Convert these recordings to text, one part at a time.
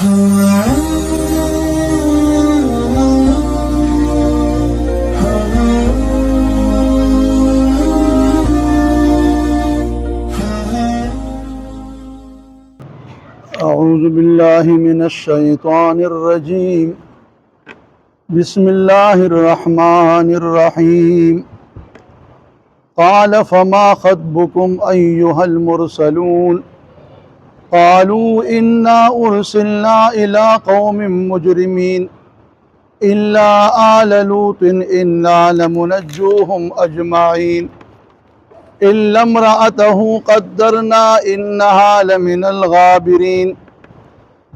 أعوذ بالله من الشيطان الرجيم بسم الله الرحمن الرحيم قال فما خطبكم أيها المرسلون قالوا إنا أرسلنا إلى قوم مجرمين إلا آل لوط إنا لمنجوهم أجمعين إلا امرأته قدرنا إنها لمن الغابرين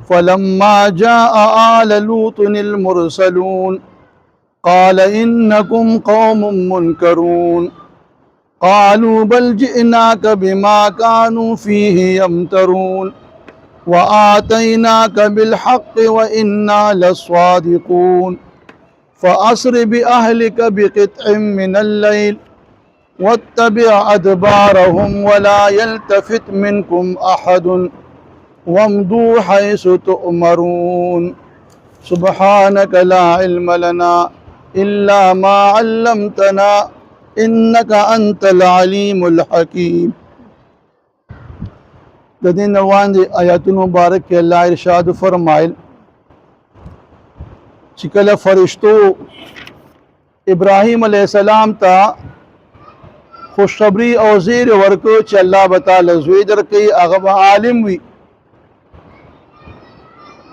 فلما جاء آل لوط المرسلون قال إنكم قوم منكرون قالوا بل جئناك بما كانوا فيه يمترون وآتيناك بالحق وإنا لصادقون فأسر بأهلك بقطع من الليل واتبع أدبارهم ولا يلتفت منكم أحد وامضوا حيث تؤمرون سبحانك لا علم لنا إلا ما علمتنا إنك أنت العليم الحكيم. د دې نه وړاندې آیاتونو مبارک کې الله ارشاد فرمایل چې کله فرشتو ابراهیم علیه السلام ته خوشخبری او زیر ورکو چې الله تعالی زوی درکړي هغه عالم وي.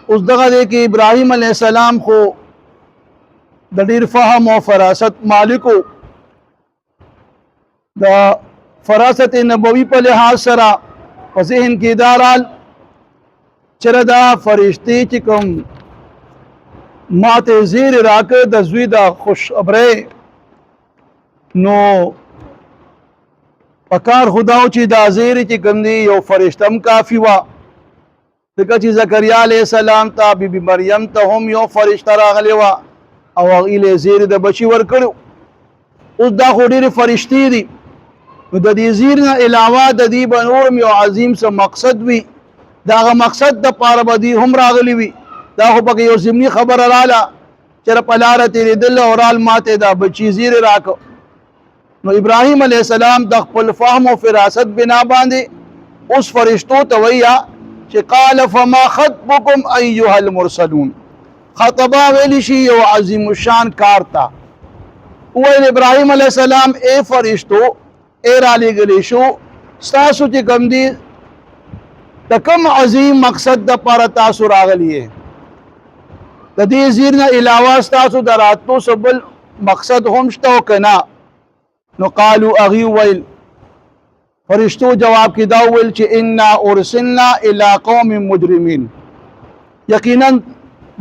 اوس دغه دی کې ابراهیم علیه السلام خو د ډیر فهم او فراست مالکو د فراست نبوي په لحاظ سره په ذهن کې دارال چېرې دا فرشتي چې کوم ماته زیر راکړه د زوی د خوشخبری نو پکار خداو چې دا زیر چې کوم دی یو فرشتم کافی وا ځکه چې زکریا علیه السلام ته بیبي مریم ته هم یو فرشته راغلی وه او هغې له زیر د بچي ورکړو. اوس دا خو ډېرې فرشتې دي نو د دې زیر نه علاوه د دې به نورم یو عظیم څه مقصد وي د هغه مقصد دپاره به دې هم راغلی وي. دا خو پکې یو ضمني خبره راله چېرې په لاره تېرېدل او رال ماته دا بچي زیر راکړه. نو ابراهیم علیه السلام د خپل فهم او فراست بنا باندې اوس فرشتو ته وایي چې قال فما خطبكم ايها المرسلون. خطبه ویلی شي یو عظیم الشان کار تا ویل ابراهیم علیه السلام اے فرشتو اے را لېږلی شو ستاسو چې کوم دي د کوم عظیم مقصد دپاره تاسو راغلی یې د دې زیر نه علاوه ستاسو د راتلو څه بل مقصد هم شته او که نه. نو قالو اغي ویل فرشتو جواب کې دا ویل چې انا ارسلنا الى قوم مجرمین یقینا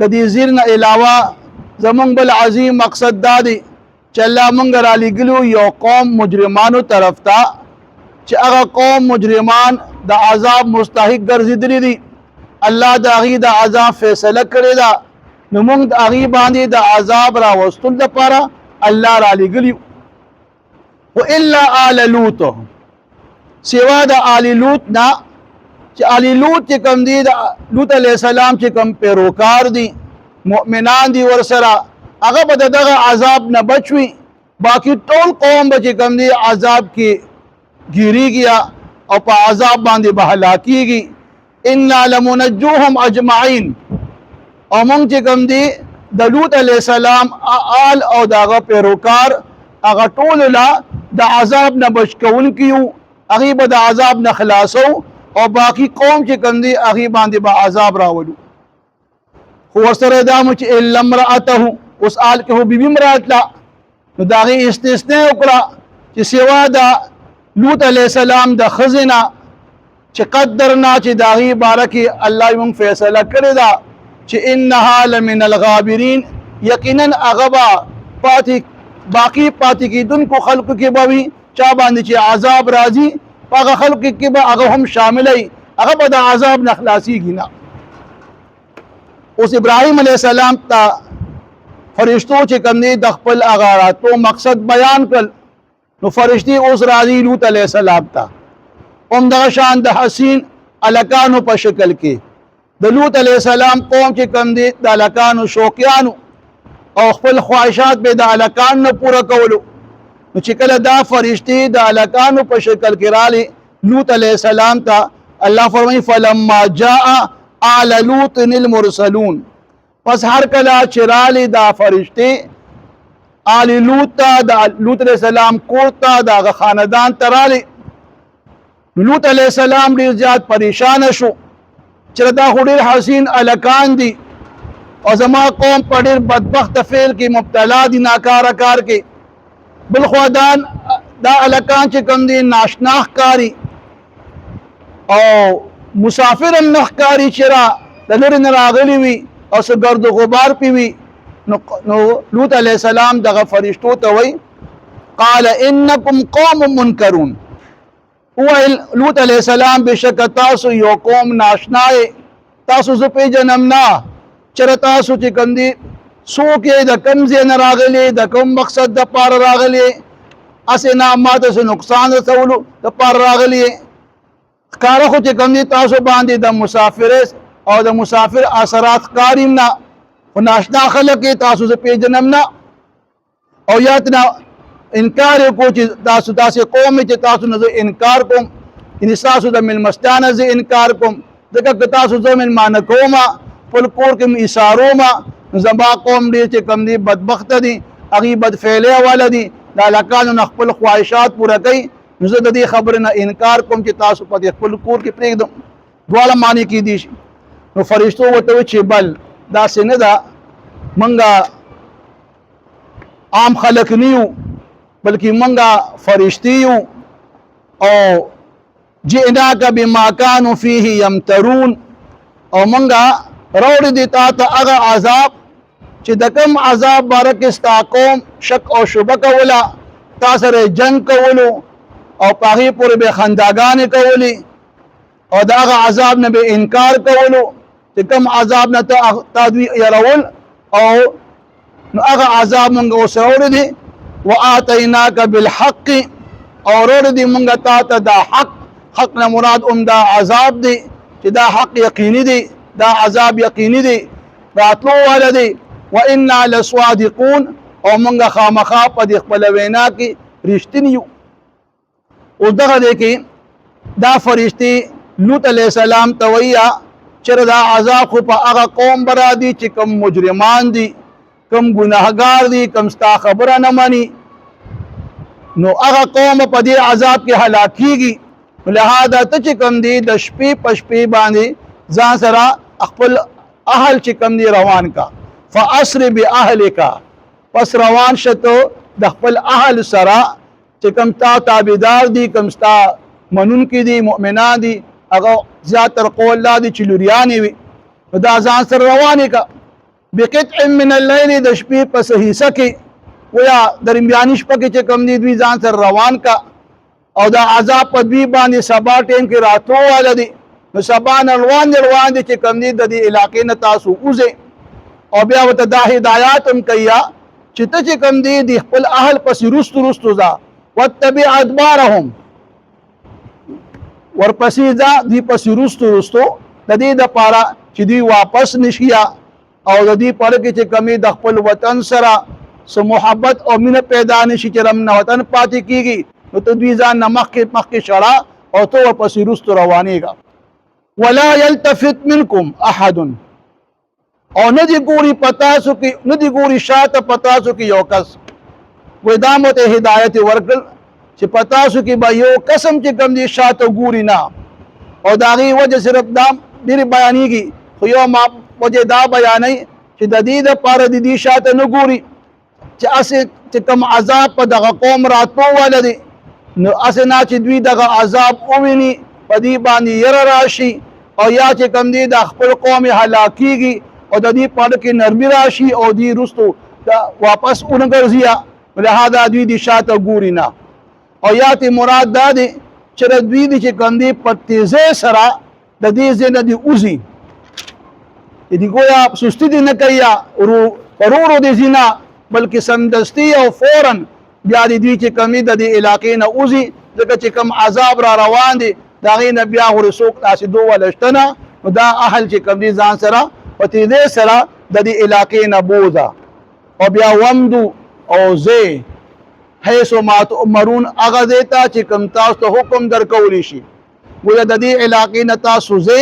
د دې زیر نه علاوه زمونږ بل عظیم مقصد دا دی چې الله مونږ را لېږلو یو قوم مجرمانو طرف ته چې هغه قوم مجرمان د عذاب مستحق ګرځېدلي دي. الله د هغې د عذاب فیصله کړې ده نو مونږ د هغې باندې د عذاب راوستلو دپاره الله را لېږلي و الا آل لوط سوا د آل لوط نه چې آل لوط چې کوم دي د لوط علیه السلام چې کوم پیروکار دي مؤمنان دي ورسره هغه به د دغه عذاب نه بچ وي. باقي ټول قوم به چې کوم دي عذاب کې ګیریږي او په عذاب باندې به هلاکیږي. انا لمنجوهم اجمعین او موږ چې کوم دي د لوط علیه السلام آل او د هغه پیروکار هغه ټول لا د عذاب نه بچ کوونکي یو هغې به د عذاب نه خلاصو او باقي قوم چې کوم دی هغې باندې به عذاب راولو. خو ورسره دا مو چې الا امرأته اوس آل کې خو بیبي م راتله نو د هغې استثنا وکړه چې سوا د لوط علیه السلام د ښځې نه چې قدرنا چې د هغې باره کې الله موږ فیصله کړې ده چې انها لمن الغابرین یقینا هغه به پاتې باقی پاتې کېدونکو خلقو کې به وي چا باندې چې عذاب راځي په هغه خلقو کې به هغه هم شاملی هغه به د عذاب نه خلاصېږي نه. اوس ابراهیم علیه السلام ته فرشتو چې کوم دی د خپل هغه راتلو مقصد بیان کړل نو فرشتي اوس راځي لوط علیه السلام ته هم دغه شان د حسین الکانو په شکل کې د لوط علیه السلام قوم چې کوم دي د هلکانو شوقیانو او خپل خواهشات به د هلکان نه پوره کولو. نو چې کله دا فرشتي د هلکانو په شکل کې رالی لوط علیه السلام ته، الله فرمایي فلما جاء آل لوط المرسلون، پس هر کله چې رالی دا فرشتي آل لوط ته، د لوط علیه السلام کور ته، د هغه خاندان ته رالی، لوط علیه السلام ډېر زیات پریشانه شو چې دا خو ډېر حسین هلکان دي او زما قوم په ډېر بدبخته فعل کې مبتلا دي، ناکاره کار کې. بل خوا دا هلکان چې کوم دي ناشنا ښکاري او مسافر هم نه ښکاري چې د لرې نه راغلي وي او څه ګرد و غبار پې وي. نو لوط علیه السلام دغه فرشتو ته وایي قال انکم قوم منکرون، وویل لوط علیه السلام بېشکه تاسو یو قوم ناشنا یې، تاسو زه پېژنم نه چېرې تاسو چې کوم دي څوک یې، د کوم ځای نه راغلي، د کوم مقصد دپاره راغلي، هسې نه ما ته څه نقصان رسولو دپاره راغلي. ښکاره خو چې کوم دي تاسو باندې د مسافرۍ او د مسافر اثرات ښکاري نه، خو ناشنا خلک یې تاسو زه پېژنم نه. او یا ترې انکار یې کو چې تاسو داسې قوم چې تاسو نه زه انکار کوم، یعنې ستاسو د مېلمستیا نه زه انکار کوم، ځکه که تاسو زه مېلمانه کوم خپل کور کې مې ایثارومه، نو زما قوم ډېر چې کوم دي بدبخته دي، هغوی بدفعلۍ واله دي، د هلکانو نه خپل خواهشات پوره کوي. نو زه د دې خبرې نه انکار کوم چې تاسو په دې خپل کور کې پرېږدم. دواړه معنی کېدی شي. نو فرشتو ورته وویل چې بل داسې نه ده، موږ عام خلک نه یو بلکې موږ فرشتي یو، او جئناک بما کانوا فیه یمترون، او موږ راوړي دي تا ته هغه عذاب چې د کوم عذاب باره کې ستا قوم شک او شبه کوله، تا سره جنګ کولو او په هغې پورې به خنداګانې کولې او د هغه عذاب نه به انکار کولو چې کوم عذاب نه تا دوی یرول، او نو هغه عذاب موږ اوس راوړي دي. وآتیناک بالحق، او راوړي دي موږ تا ته دا حق نه مراد دا عذاب دی چې دا حق یقیني دی، دا عذاب یقیني دی، راتلو واله دی. وإنا لصادقون، او موږ خامخا په دې خپله وینا کې رښتیني یو. اوس دغه دی کې دا فرشتي لوط علیه السلام ته وایي چېرې دا عذاب خو په هغه قوم به راځي چې کوم مجرمان دي، کوم ګناهګار دي، کوم ستا خبره نه مني، نو هغه قوم په دې عذاب کې هلاکیږي. لہذا ته چې کوم دي د شپې په شپې باندې ځان سره خپل اهل چې کوم دي روان کا، فاسر باهلک، پس روان شته د خپل اهل سره چې کوم تا تابعدار دي، کوم ستا منونکي دي، مؤمنان دي، هغه زیاتر قول لا دي چې لوریانې وي، نو دا ځان سره روانې کا. بقطع من الليل، د شپې په څه حصه کې ویا درمیاني شپه کې چې کوم دي دوی ځان سره روان کا، او دا عذاب په دوی باندې سبا ټیم کې راتلو واله دي. نو سبا نه روان دي چې کوم دي د دې علاقې نه تاسو وځئ، او بیا ورته دا هدایات هم کوي چې ته چې کوم دي د خپل اهل پسې رستو ځه، واتبع ادبارهم، ورپسې ځه دوی پسې رستو د دې دپاره چې دوی واپس نشي، او د دې پاره کې چې کمی د خپل وطن سره سو محبت او مینه پیدا نشي چې رمنه وطن پاتې کیږي، نو ته دوی ځان نه مخکې شړه او ته ورپسې رستو روانېږه. ولا یلتفت منکم احد، او نه دې ګوري په تاسو کې، نه دې ګوري شاته په تاسو کې یو کس. وایي دا مو ته هدایت ورکړل چې په تاسو کې به یو قسم چې کوم دي شاته ګوري نه، او د هغې وجه صرف دا ډېرې بیانېږي، خو یو ما وجه دا بیانوي چې د دې دپاره د دې شاته نه ګوري چې هسې چې کوم عذاب په دغه قوم راتلو واله دی، نو هسې نه چې دوی دغه عذاب وویني په دې باندې یره راشي، او یا چې کوم دی د خپل قوم یې هلاکیږي او د دې په اړه کې نرمي راشي او دوی وروستو واپس ونه ګرځي، لهذا دوی د شاته ګوري نه. او یا ته مراد دا دی چې دوی د چې کوم دی په تیزۍ سره د دې ځای نه دي وځي، دې ګویا سستی دې نه کوي ورو دې ځي نه، بلکې سمدستي او فوراً بیا د دوی چې کومې د دې علاقې نه وځي، ځکه چې کوم عذاب را روان دی د هغې نه بیا څوک خلاصېدو واله شته نه، نو دا اهل چې کوم دي ځان سره پتی دې سره د دې علاقې نه بوزا او بیا ومدو او زه حيث ما تؤمرون هغه دیتا چې کوم تاسو ته حکم درکولی شي ګویا د دې علاقې نه تاسو زه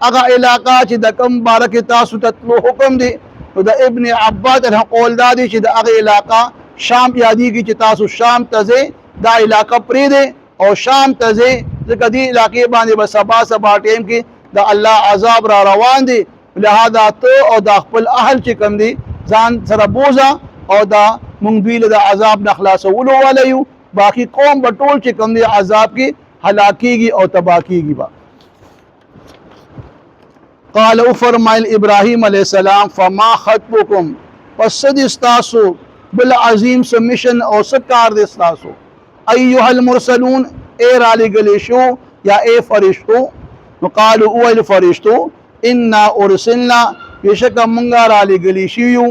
هغه علاقہ چې د کوم بارک تاسو ته حکم دی نو د ابن عباس قول دا دی چې د هغه علاقہ شام یادېږي چې تاسو شام ته ځئ دا علاقہ پرېږدئ او شام ته ځئ ځکه دې علاقې باندې به سبا ټیم کې د الله عذاب را روان دی لہذا ته او د خپل اهل چې کوم دی ځان سره بوزا او دا مونږ دوی له د عذاب نه خلاصولو والا یو باقي قوم به ټول چې کوم دی عذاب کې هلاکیږي او تباه کیږي به قال او فرمایل ابراهیم علیہ السلام فما خطبکم پس د استاسو بل عظیم سمشن او سکار د استاسو ایها المرسلون اے علی گلی شو یا اے فرشتو نو قالوا او الفرشتو انا ارسلنا بیشک منگا علی گلی شیو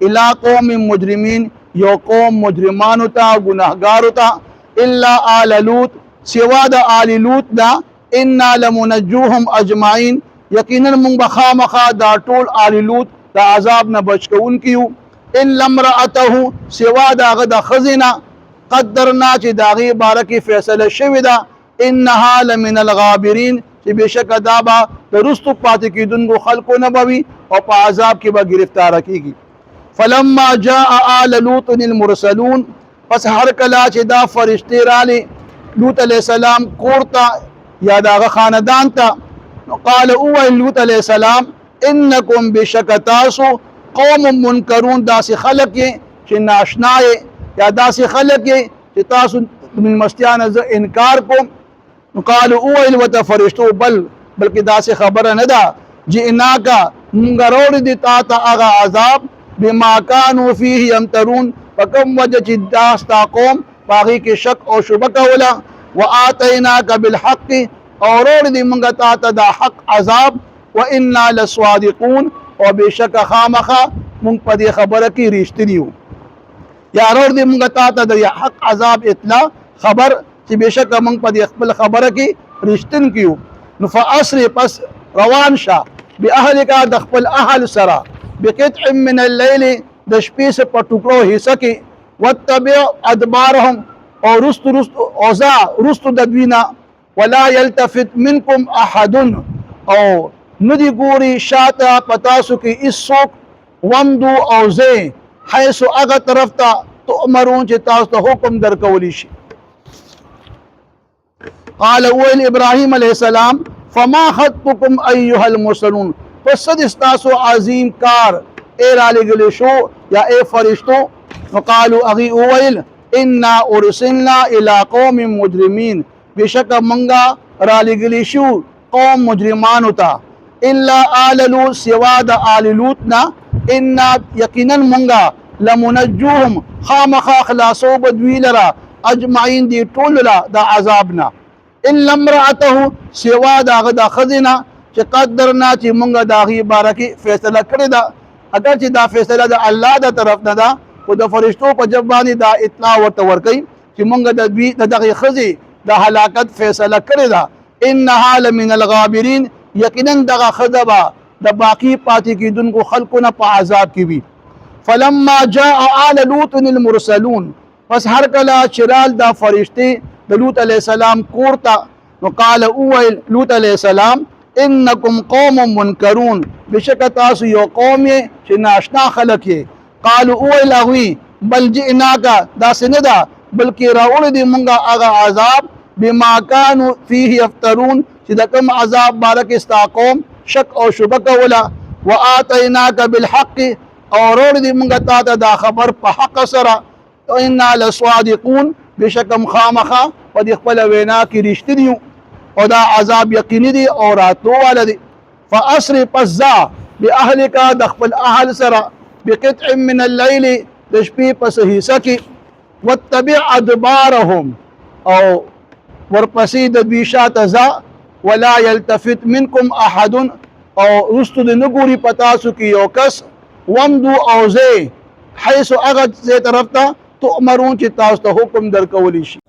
الی قوم مجرمین یو قوم مجرمانو تا گناهگارو تا الا آل لوط سوا د آل لوط دا انا لمنجوهم اجمعین یقینا من بخامخا دا ټول آل لوط دا عذاب نه بچ کون کیو الا امراته سوا دا غد خزنه قدرنا چې داغي بارکی فیصله شوی دا انها لمن الغابرین چې بشک دا با درستو پاتې کیدونکو خلقو نه بوي او په عذاب کې به گرفتار کیږي فلما جاء آل لوط المرسلون پس هر کلا چې دا فرشتي رالی لوط علیہ السلام کورتا یا داغه خاندان ته قال او لوط علیہ السلام انکم بشکتاسو قوم منکرون داسې خلق چې ناشنا یا داسې خلق چې تاسو من مستیانه ز انکار کوم قال او وتفرشتو بلکې داسې خبره نه ده جئناکا مونږ راوړي دي تا ته هغه عذاب بما كانوا فيه يمترون فكم وجه چې داستا قوم باغی کې شک او شبهه کوله واتیناک بالحق اور دی منگا تا تا دا حق عذاب وانا لصادقون او بشک خامخا منگ پا دی خبر کی رشتنیو یا اور دی منگا تا تا دا حق عذاب اطلاع خبر چی بشک منگ پا دی خبر کی رشتن کیو نفعصر پس روان شا بی اہل کا دخپل اہل سرا بقطع من اللیل دشپی سے پٹکلو حصہ کی واتبع ادبارهم او رست ددوینا ولا يلتفت منكم احد او ندی ګوري شاته پتاسو کې اسوک ومدو او زه حيث اغه طرف ته تؤمرون چې تاسو ته حکم درکولی شي قال اول ابراهيم عليه السلام فما خطبكم ايها المرسلون فصد استاسو عظیم کار اے علی گلی شو یا اے فرشتو وقالوا اغي اول انا ارسلنا الى قوم مجرمين بشک منگا رالی گلی شو قوم مجرمانو تا الا آل لوط سوا دا آل لوطنا انا یقینا منگا لمنجوهم خامخا خلاصو بدوی لرا اجمعین دی طول لا دا عذابنا الا امرأته سوا دا غدا خزنا چه قدرنا چه منگا دا غی بارکی فیصلہ کرده اگر چه دا فیصلہ دا اللہ دا طرف ندا و دا فرشتو پا جبانی دا اطلاع ورطورکی چه منگا دا دوی دا غی خزی دا ہلاکت فیصلہ کرے دا انہا لمن الغابرین یقیناً دا خدبا دا باقی پاتی کی دن کو خلقنا پا عذاب کی بھی فلما جاء آل لوط المرسلون پس ہر کلا چرال دا فرشتے دا لوط علیہ السلام کورتا وقال اوائل لوط علیہ السلام انکم قوم منکرون بشک تاسو یو قوم یہ چھ ناشنا خلق یہ قالوا اوائل اغوی بل جئناکا دا سندا بلکہ راول دی منگا آغا عذاب بما كانوا فيه يفترون چې د کوم عذاب بارک استا قوم شک او شبهه کوله واتیناک بالحق اور دی منگا تا ته دا خبر په حق سره انا لصادقون بشکم خامخا په د خپل وینا کې رښتینیو او دا عذاب یقیني دی او راتلو والا دی فاسر پزا باهلک د خپل اهل سره بقطع من الليل د شپې په حصہ کې واتبع ادبارهم او ورپسې د دوی شاته ځه ولا يلتفت منكم احد او رستو د نګوري پتاسو کې یو کس ومدو او زه حيث اغد زه طرف ته تؤمرون چې تاسو ته حکم درکولی شي